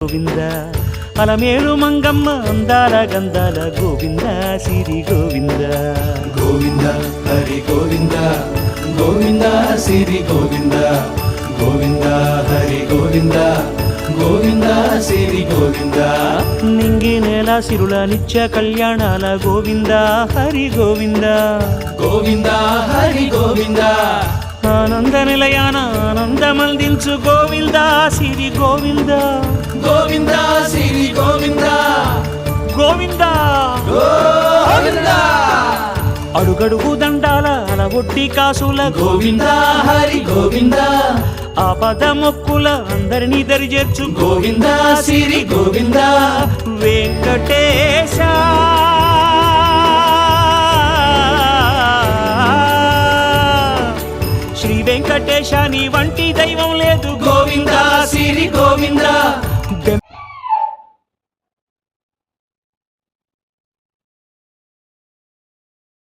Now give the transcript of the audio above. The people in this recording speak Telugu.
గోవింద అలమేలు మంగమ్మ అందాల గంధాల గోవింద సిరి గోవింద గోవింద హరి గోవింద గోవింద సిరి గోవింద గోవింద హరి గోవింద గోవింద సిరి గోవింద నింగి నేల సిరుల నిత్య కళ్యాణాల గోవింద హరి గోవింద గోవింద హరి గోవింద ఆనంద నిలయాన ఆనందమందించు గోవింద సిరి గోవింద గోవింద సిరి గోవింద గోవింద గోవింద అడుగడుగు దండాల అలవొట్టి కాసుల గోవింద హరి గోవింద ఆపద మొక్కుల అందరినీ దరిచేర్చు గోవింద సిరి గోవింద వెంకటే